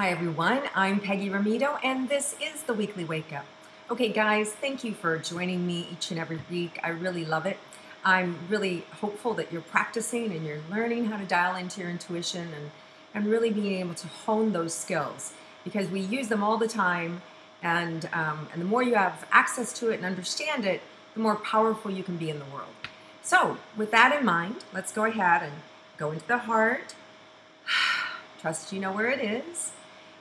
Hi everyone, I'm Peggy Rometo and this is the Weekly Wake Up. Okay guys, thank you for joining me each and every week. I really love it. I'm really hopeful that you're practicing and you're learning how to dial into your intuition and really being able to hone those skills, because we use them all the time, and the more you have access to it and understand it, the more powerful you can be in the world. So with that in mind, let's go ahead and go into the heart. Trust you know where it is.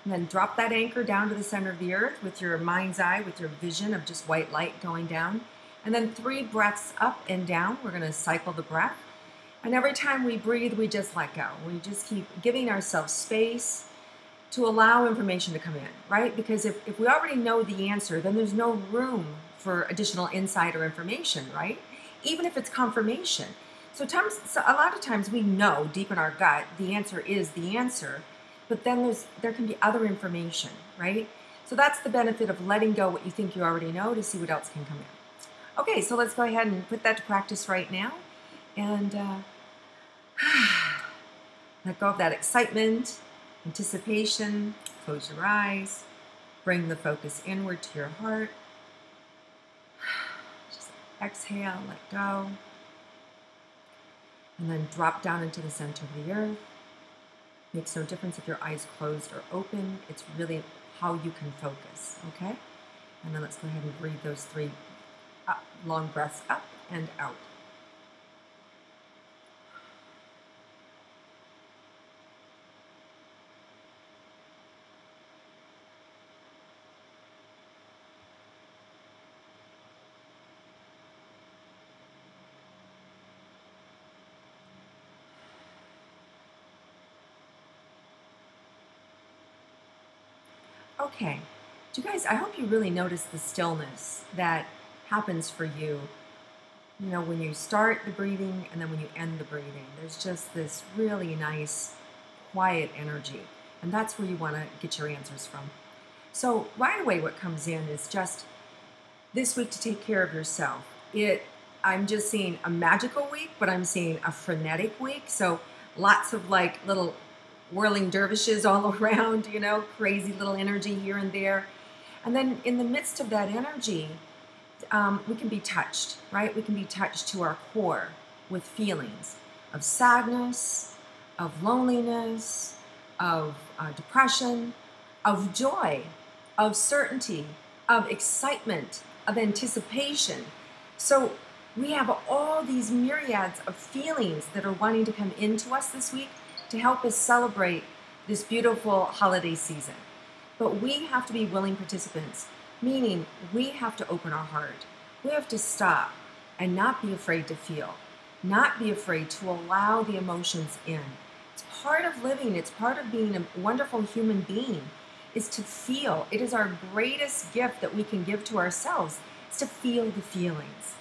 And then drop that anchor down to the center of the earth with your mind's eye, with your vision of just white light going down. And then 3 breaths up and down. We're going to cycle the breath. And every time we breathe, we just let go. We just keep giving ourselves space to allow information to come in, right? Because if we already know the answer, then there's no room for additional insight or information, right? Even if it's confirmation. So a lot of times we know deep in our gut the answer is the answer. But then there can be other information, right? So that's the benefit of letting go what you think you already know to see what else can come in. Okay, so let's go ahead and put that to practice right now. And let go of that excitement, anticipation. Close your eyes. Bring the focus inward to your heart. Just exhale, let go. And then drop down into the center of the earth. Makes no difference if your eyes closed or open. It's really how you can focus, okay? And then let's go ahead and breathe those 3 long breaths up and out. Okay, do you guys, I hope you really notice the stillness that happens for you, you know, when you start the breathing and then when you end the breathing. There's just this really nice, quiet energy, and that's where you want to get your answers from. So right away what comes in is just this week to take care of yourself. I'm just seeing a magical week, but I'm seeing a frenetic week. So lots of like little whirling dervishes all around, you know, crazy little energy here and there. And then in the midst of that energy, we can be touched, right? We can be touched to our core with feelings of sadness, of loneliness, of depression, of joy, of certainty, of excitement, of anticipation. So we have all these myriads of feelings that are wanting to come into us this week to help us celebrate this beautiful holiday season. But we have to be willing participants, meaning we have to open our heart. We have to stop and not be afraid to feel, not be afraid to allow the emotions in. It's part of living, it's part of being a wonderful human being, is to feel. It is our greatest gift that we can give to ourselves, is to feel the feelings,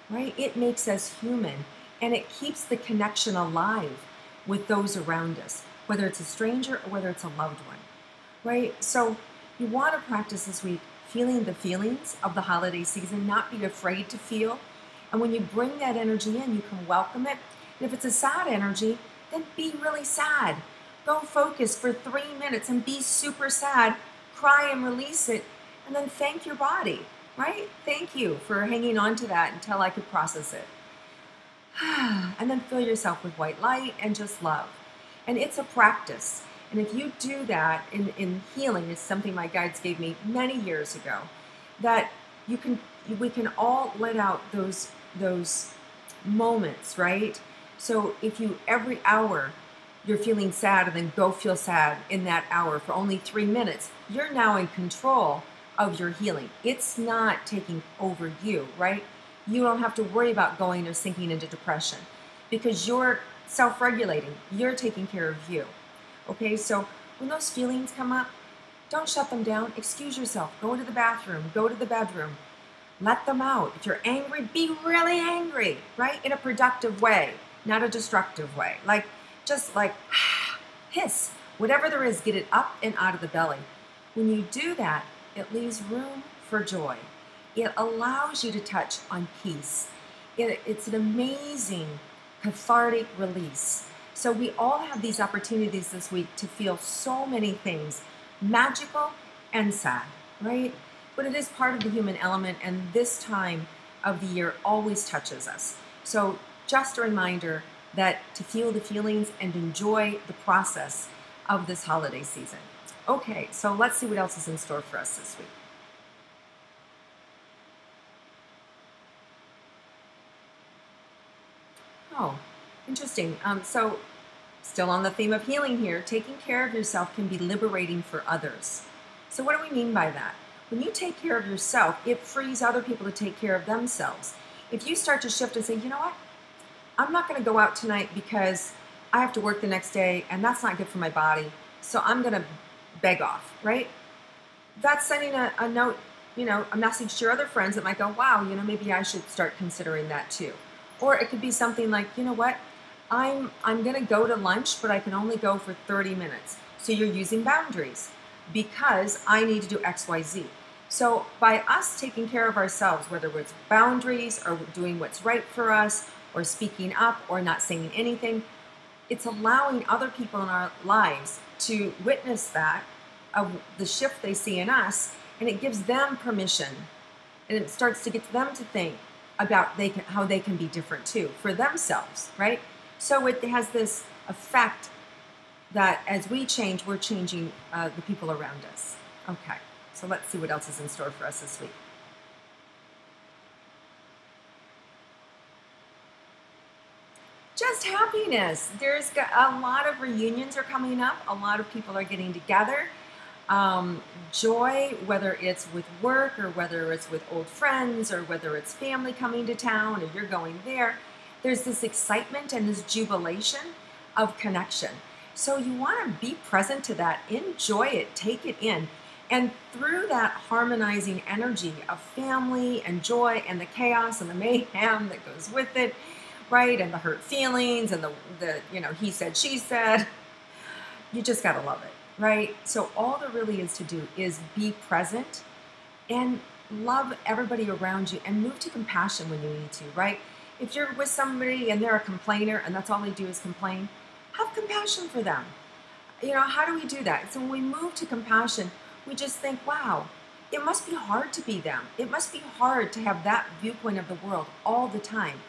right? It makes us human, and it keeps the connection alive with those around us, whether it's a stranger or whether it's a loved one, right? So you want to practice this week feeling the feelings of the holiday season, not be afraid to feel. And when you bring that energy in, you can welcome it. And if it's a sad energy, then be really sad. Go focus for 3 minutes and be super sad, cry and release it, and then thank your body, right? Thank you for hanging on to that until I could process it. And then fill yourself with white light and just love. And it's a practice. And if you do that in healing, it's something my guides gave me many years ago, that we can all let out those moments, right? So if you every hour you're feeling sad and then go feel sad in that hour for only 3 minutes, you're now in control of your healing. It's not taking over you, right? You don't have to worry about going or sinking into depression because you're self-regulating. You're taking care of you. Okay, so when those feelings come up, don't shut them down. Excuse yourself. Go to the bathroom. Go to the bedroom. Let them out. If you're angry, be really angry, right? In a productive way, not a destructive way. Just like hiss. Whatever there is, get it up and out of the belly. When you do that, it leaves room for joy. It allows you to touch on peace. It's an amazing cathartic release. So we all have these opportunities this week to feel so many things magical and sad, right? But it is part of the human element, and this time of the year always touches us. So just a reminder that to feel the feelings and enjoy the process of this holiday season. Okay, so let's see what else is in store for us this week. Oh, interesting. So still on the theme of healing here, taking care of yourself can be liberating for others. So what do we mean by that? When you take care of yourself, it frees other people to take care of themselves. If you start to shift and say, you know what, I'm not going to go out tonight because I have to work the next day and that's not good for my body, so I'm going to beg off, right? That's sending a note, a message to your other friends that might go, wow, maybe I should start considering that too. Or it could be something like, you know what, I'm going to go to lunch, but I can only go for 30 minutes. So you're using boundaries because I need to do X, Y, Z. So by us taking care of ourselves, whether it's boundaries or doing what's right for us or speaking up or not saying anything, it's allowing other people in our lives to witness that, of the shift they see in us, and it gives them permission, and it starts to get them to think about how they can be different too for themselves, right? So it has this effect that as we change, we're changing the people around us. Okay, so let's see what else is in store for us this week. Just happiness. There's a lot of reunions are coming up. A lot of people are getting together. Joy, whether it's with work or whether it's with old friends or whether it's family coming to town or you're going there, there's this excitement and this jubilation of connection. So you want to be present to that, enjoy it, take it in. And through that harmonizing energy of family and joy and the chaos and the mayhem that goes with it, right? And the hurt feelings and the he said, she said, you just got to love it. Right? So all there really is to do is be present and love everybody around you and move to compassion when you need to, right? If you're with somebody and they're a complainer and that's all they do is complain, have compassion for them. How do we do that? So when we move to compassion, we just think, wow, it must be hard to be them. It must be hard to have that viewpoint of the world all the time.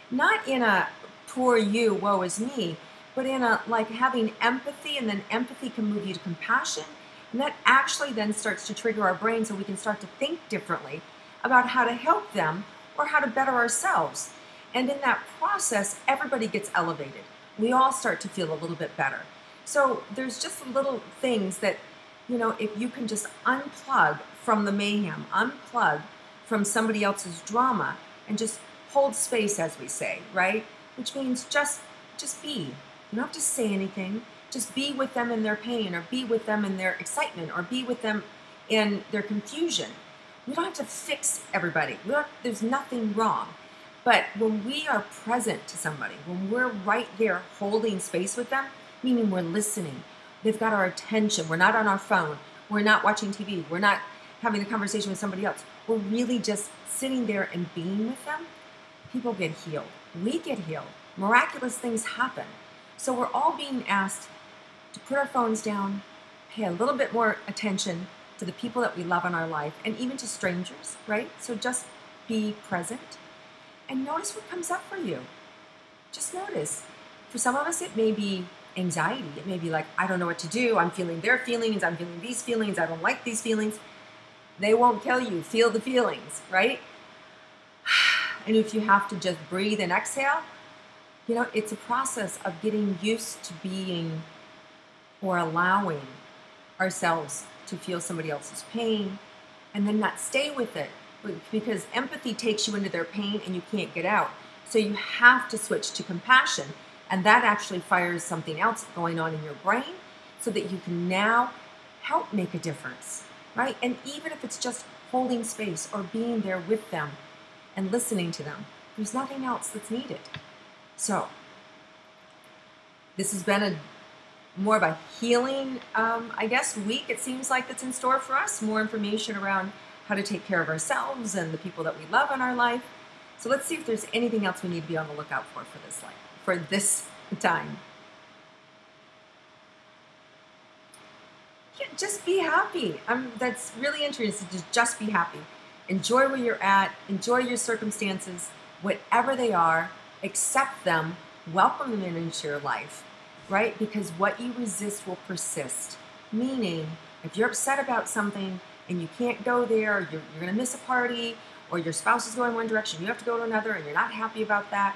Not in a poor you, woe is me, but in a like having empathy, and then empathy can move you to compassion, and that actually then starts to trigger our brain so we can start to think differently about how to help them or how to better ourselves. And in that process, everybody gets elevated. We all start to feel a little bit better. So there's just little things that, if you can just unplug from the mayhem, unplug from somebody else's drama, and just hold space, as we say, right? Which means just be. You don't have to say anything. Just be with them in their pain, or be with them in their excitement, or be with them in their confusion. We don't have to fix everybody. There's nothing wrong. But when we are present to somebody, when we're right there holding space with them, meaning we're listening, they've got our attention, we're not on our phone, we're not watching TV, we're not having a conversation with somebody else, we're really just sitting there and being with them, people get healed. We get healed. Miraculous things happen. So we're all being asked to put our phones down, pay a little bit more attention to the people that we love in our life, and even to strangers, right? So just be present and notice what comes up for you. Just notice. For some of us, it may be anxiety. It may be like, I don't know what to do. I'm feeling their feelings. I'm feeling these feelings. I don't like these feelings. They won't kill you. Feel the feelings, right? And if you have to just breathe and exhale, it's a process of getting used to being or allowing ourselves to feel somebody else's pain and then not stay with it, because empathy takes you into their pain and you can't get out. So you have to switch to compassion, and that actually fires something else going on in your brain so that you can now help make a difference, right? And even if it's just holding space or being there with them and listening to them, there's nothing else that's needed. So this has been more of a healing, week. It seems like that's in store for us. More information around how to take care of ourselves and the people that we love in our life. So let's see if there's anything else we need to be on the lookout for this time. Just be happy. That's really interesting. Just be happy. Enjoy where you're at. Enjoy your circumstances, whatever they are. Accept them. Welcome them into your life, right? Because what you resist will persist. Meaning, if you're upset about something and you can't go there, you're going to miss a party, or your spouse is going one direction, you have to go to another, and you're not happy about that,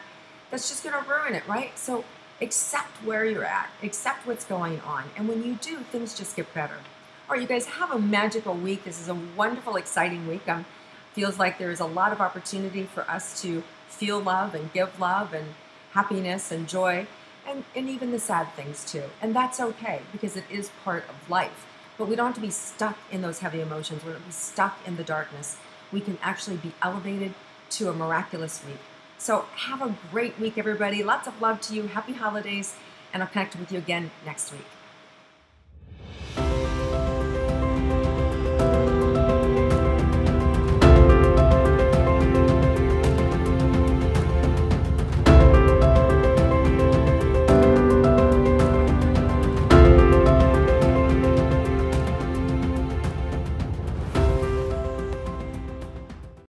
that's just going to ruin it, right? So accept where you're at, accept what's going on. And when you do, things just get better. All right, you guys have a magical week. This is a wonderful, exciting week. Feels like there's a lot of opportunity for us to feel love and give love and happiness and joy, and even the sad things too. And that's okay, because it is part of life. But we don't have to be stuck in those heavy emotions. We don't have to be stuck in the darkness. We can actually be elevated to a miraculous week. So have a great week, everybody. Lots of love to you. Happy holidays. And I'll connect with you again next week.